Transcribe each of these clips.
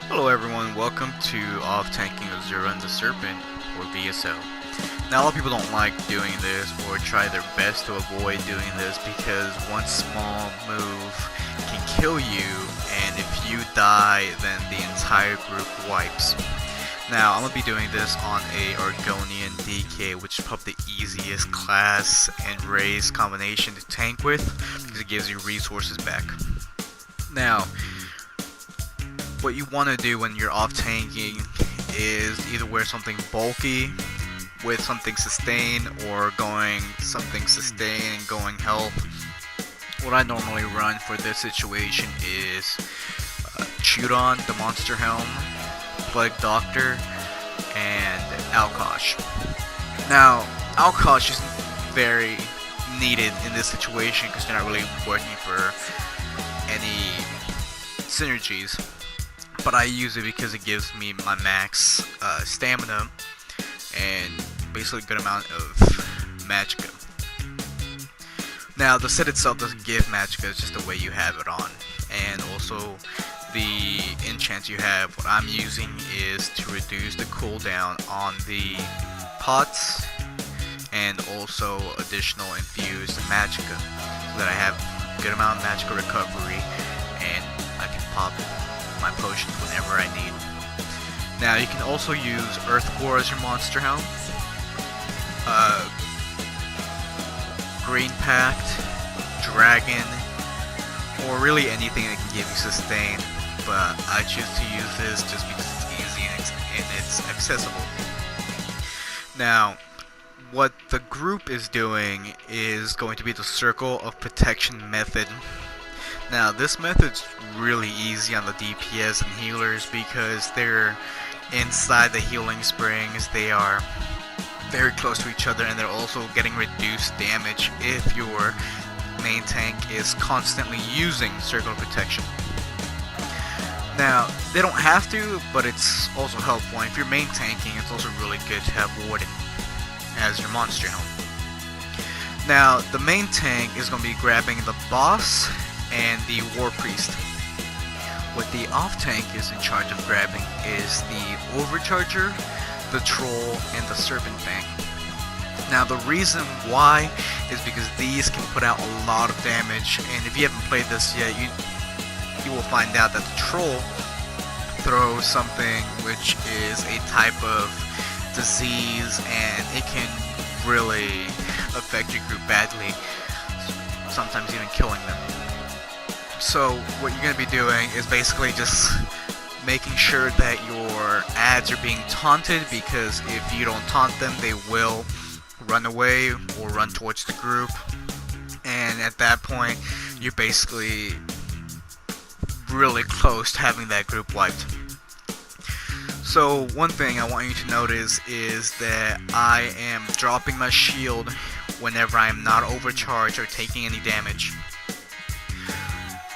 Hello everyone, welcome to off-tanking Ozara and The Serpent, or vSO. Now a lot of people don't like doing this or try their best to avoid doing this because one small move can kill you, and if you die then the entire group wipes. Now I'm going to be doing this on a Argonian DK, which is probably the easiest class and race combination to tank with because it gives you resources back. Now, what you want to do when you're off tanking is either wear something bulky with something sustain or going something sustain and going health. What I normally run for this situation is Chudon, the Monster Helm, Plague Doctor, and Alkosh. Now, Alkosh isn't very needed in this situation because you're not really working for any synergies. But I use it because it gives me my max stamina and basically a good amount of magicka. Now the set itself doesn't give magicka, it's just the way you have it on. And also the enchants you have, what I'm using is to reduce the cooldown on the pots and also additional infused magicka, so that I have a good amount of magicka recovery and I can pop my potions whenever I need. Now you can also use Earthcore as your monster helm, Green Pact, Dragon, or really anything that can give you sustain, but I choose to use this just because it's easy and it's accessible. Now, what the group is doing is going to be the Circle of Protection method. Now this method's really easy on the DPS and healers because they're inside the healing springs, they are very close to each other, and they're also getting reduced damage if your main tank is constantly using Circle of Protection. Now, they don't have to, but it's also helpful, and if you're main tanking, it's also really good to have Warden as your monster helm. Now, the main tank is going to be grabbing the boss and the War Priest. What the off tank is in charge of grabbing is the Overcharger, the Troll, and the Serpent tank. Now the reason why is because these can put out a lot of damage, and if you haven't played this yet, you will find out that the Troll throws something which is a type of disease, and it can really affect your group badly, sometimes even killing them. So what you're going to be doing is basically just making sure that your ads are being taunted, because if you don't taunt them, they will run away or run towards the group, and at that point you're basically really close to having that group wiped. So one thing I want you to notice is that I am dropping my shield whenever I am not overcharged or taking any damage.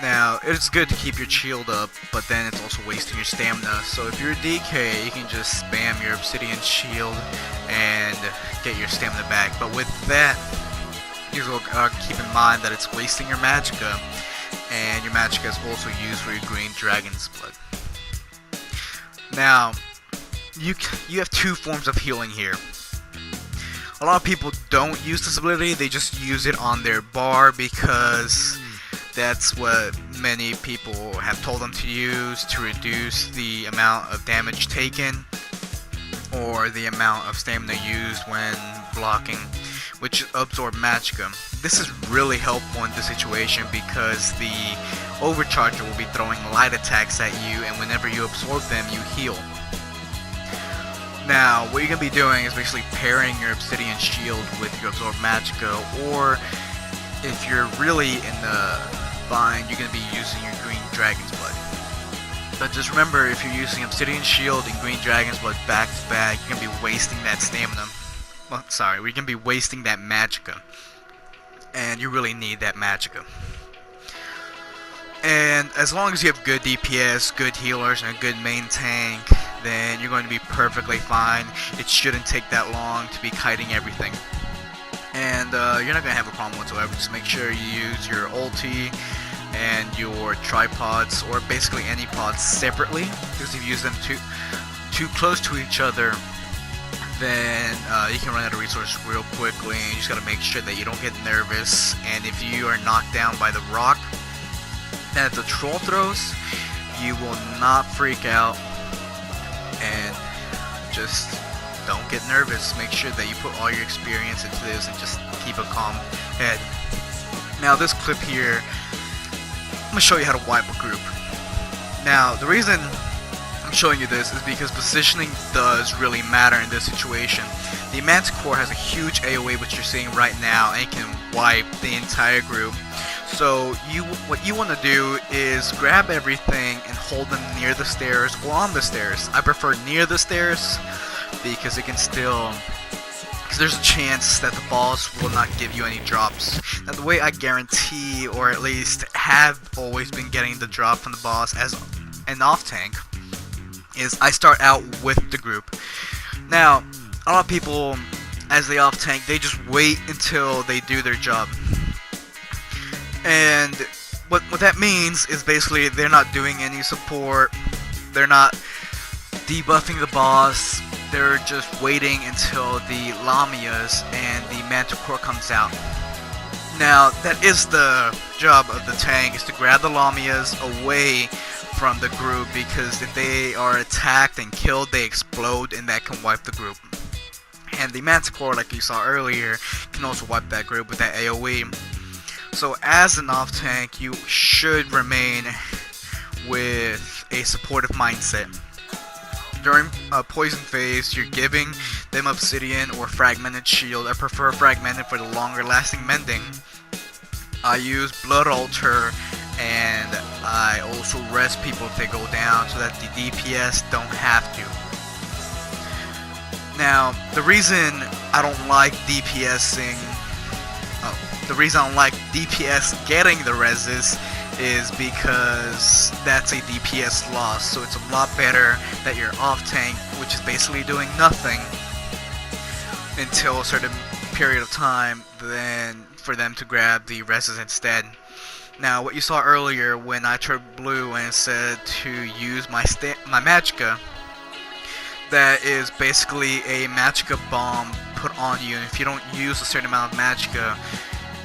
Now, it's good to keep your shield up, but then it's also wasting your stamina. So if you're a DK, you can just spam your obsidian shield and get your stamina back. But with that, you will keep in mind that it's wasting your magicka, and your magicka is also used for your green dragon's blood. Now, you have two forms of healing here. A lot of people don't use this ability, they just use it on their bar because that's what many people have told them to use to reduce the amount of damage taken or the amount of stamina used when blocking, which absorb magicka. This is really helpful in this situation because the Overcharger will be throwing light attacks at you, and whenever you absorb them, you heal. Now, what you're going to be doing is basically pairing your obsidian shield with your absorb magicka, or if you're really in the bind, you're going to be using your green dragon's blood. But just remember, if you're using obsidian shield and green dragon's blood back to back, you're going to be wasting that stamina. Well, sorry, we're going to be wasting that magicka, and you really need that magicka. And as long as you have good DPS, good healers, and a good main tank, then you're going to be perfectly fine. It shouldn't take that long to be kiting everything. And you're not going to have a problem whatsoever. Just make sure you use your ulti and your tripods, or basically any pods, separately, because if you use them too close to each other, then you can run out of resources real quickly, and you just gotta make sure that you don't get nervous. And if you are knocked down by the rock that the troll throws, you will not freak out, and just don't get nervous. Make sure that you put all your experience into this and just keep a calm head. Now this clip here, I'm gonna show you how to wipe a group. Now the reason I'm showing you this is because positioning does really matter in this situation. The Manticore has a huge AoE, which you're seeing right now, and it can wipe the entire group. So what you want to do is grab everything and hold them near the stairs or on the stairs. I prefer near the stairs because it can still, because there's a chance that the boss will not give you any drops. Now the way I guarantee, or at least have always been getting the drop from the boss as an off tank, is I start out with the group. Now a lot of people, as the off tank, they just wait until they do their job. And what that means is basically they're not doing any support, they're not debuffing the boss, they're just waiting until the Lamias and the Manticore comes out. Now that is the job of the tank, is to grab the Lamias away from the group, because if they are attacked and killed, they explode and that can wipe the group. And the Manticore, like you saw earlier, can also wipe that group with that AoE. So as an off tank, you should remain with a supportive mindset. During a poison phase, you're giving them obsidian or fragmented shield. I prefer fragmented for the longer lasting mending. I use blood altar, and I also rest people if they go down so that the DPS don't have to. Now, the reason I don't like DPS getting the reses is because that's a DPS loss. So it's a lot better that you're off tank, which is basically doing nothing until a certain period of time, than for them to grab the reses instead. Now, what you saw earlier when I turned blue and said to use my magicka, that is basically a magicka bomb put on you, and if you don't use a certain amount of magicka,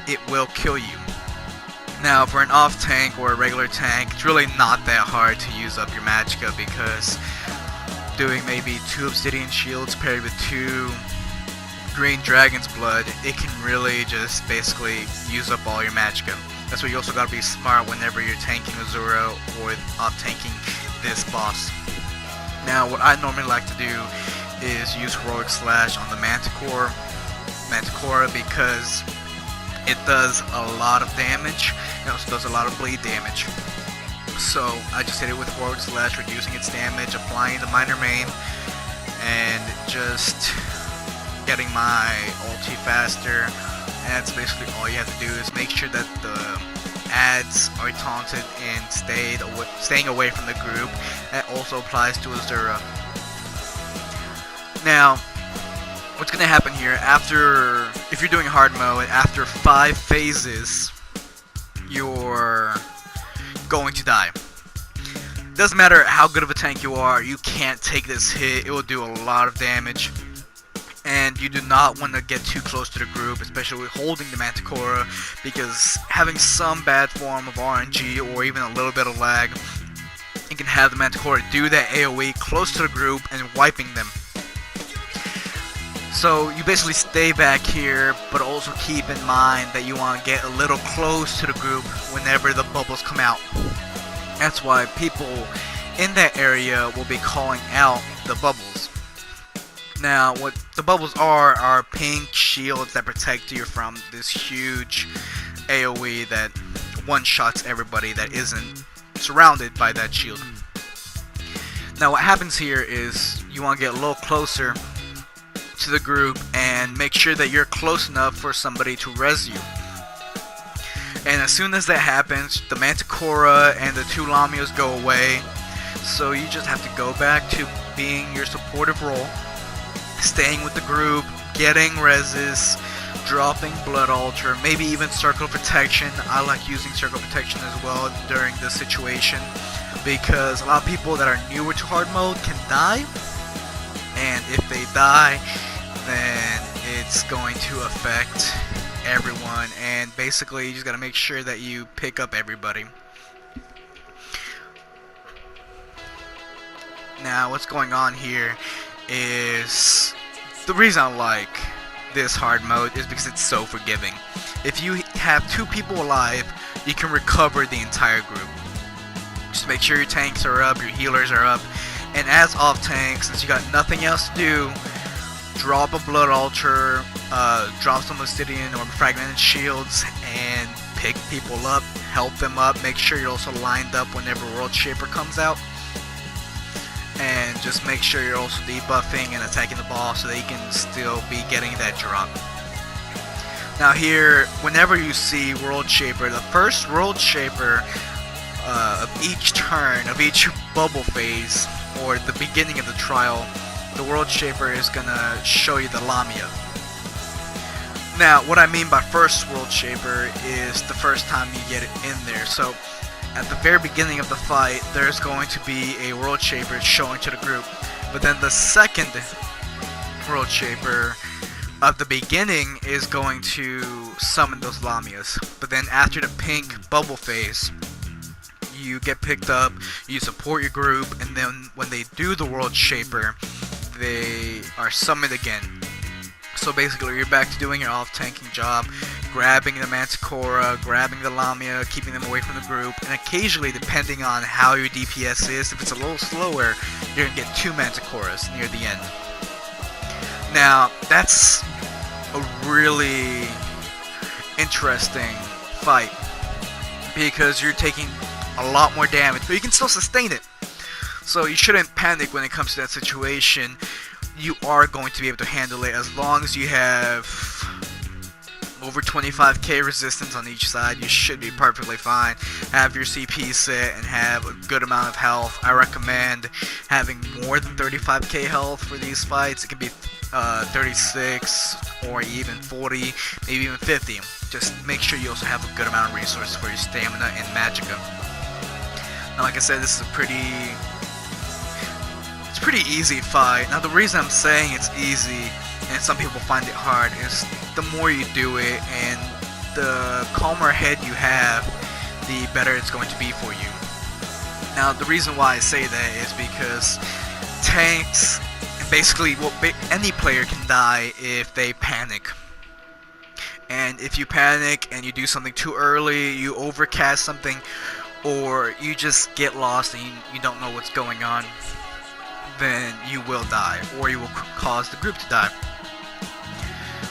it will kill you. Now, for an off tank or a regular tank, it's really not that hard to use up your magicka, because doing maybe 2 obsidian shields paired with 2 green dragon's blood, it can really just basically use up all your magicka. That's why you also gotta be smart whenever you're tanking Ozara or off tanking this boss. Now, what I normally like to do is use Heroic Slash on the Manticore, because it does a lot of damage. It also does a lot of bleed damage. So I just hit it with Heroic Slash, reducing its damage, applying the minor main, and just getting my ulti faster. And that's basically all you have to do, is make sure that the ads are taunted and staying away from the group. That also applies to Ozara. Now, what's going to happen here, if you're doing hard mode, after 5 phases, you're going to die. Doesn't matter how good of a tank you are, you can't take this hit. It will do a lot of damage. And you do not want to get too close to the group, especially holding the Manticore, because having some bad form of RNG or even a little bit of lag, you can have the Manticore do that AoE close to the group and wiping them. So you basically stay back here, but also keep in mind that you want to get a little close to the group whenever the bubbles come out. That's why people in that area will be calling out the bubbles. Now, what the bubbles are pink shields that protect you from this huge AoE that one-shots everybody that isn't surrounded by that shield. Now, what happens here is you want to get a little closer to the group and make sure that you're close enough for somebody to res you. And as soon as that happens, the Manticore and the 2 Lamias go away. So you just have to go back to being your supportive role, staying with the group, getting reses, dropping Blood Altar, maybe even Circle of Protection. I like using Circle of Protection as well during this situation, because a lot of people that are newer to hard mode can die, and if they die, then it's going to affect everyone, and basically you just gotta make sure that you pick up everybody. Now what's going on here is, the reason I like this hard mode is because it's so forgiving. If you have 2 people alive, you can recover the entire group. Just make sure your tanks are up, your healers are up, and as off tank, since you got nothing else to do, drop a Blood Altar, drop some Obsidian or Fragmented Shields, and pick people up, help them up. Make sure you're also lined up whenever World Shaper comes out, and just make sure you're also debuffing and attacking the boss so that you can still be getting that drop. Now here, whenever you see World Shaper, the first World Shaper of each turn, of each bubble phase, or the beginning of the trial, the World Shaper is gonna show you the Lamia. Now, what I mean by first World Shaper is the first time you get it in there. So, at the very beginning of the fight, there's going to be a World Shaper showing to the group. But then the second World Shaper of the beginning is going to summon those Lamias. But then after the pink bubble phase, you get picked up, you support your group, and then when they do the World Shaper, they are summoned again. So basically you're back to doing your off-tanking job, grabbing the Manticora, grabbing the Lamia, keeping them away from the group, and occasionally, depending on how your DPS is, if it's a little slower, you're going to get 2 Manticoras near the end. Now, that's a really interesting fight, because you're taking a lot more damage, but you can still sustain it. So you shouldn't panic when it comes to that situation. You are going to be able to handle it as long as you have over 25k resistance on each side. You should be perfectly fine. Have your CP set and have a good amount of health. I recommend having more than 35k health for these fights. It can be 36 or even 40, maybe even 50. Just make sure you also have a good amount of resources for your stamina and magicka. Now, like I said, this is a pretty easy fight. Now, the reason I'm saying it's easy and some people find it hard is the more you do it and the calmer head you have, the better it's going to be for you. Now, the reason why I say that is because tanks, basically, well, any player can die if they panic. And if you panic and you do something too early, you overcast something, or you just get lost and you don't know what's going on, then you will die, or you will cause the group to die.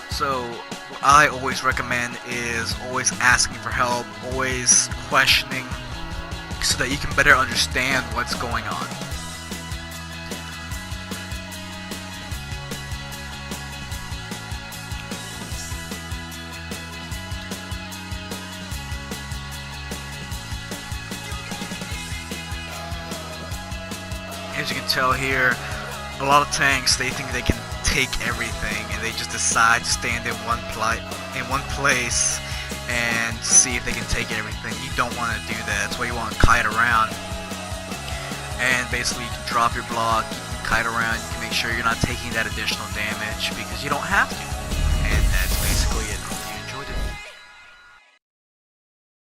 So what I always recommend is always asking for help, always questioning, so that you can better understand what's going on. As you can tell here, a lot of tanks, they think they can take everything, and they just decide to stand in one place and see if they can take everything. You don't want to do that. That's why you want to kite around, and basically you can drop your block, you can kite around, you can make sure you're not taking that additional damage, because you don't have to.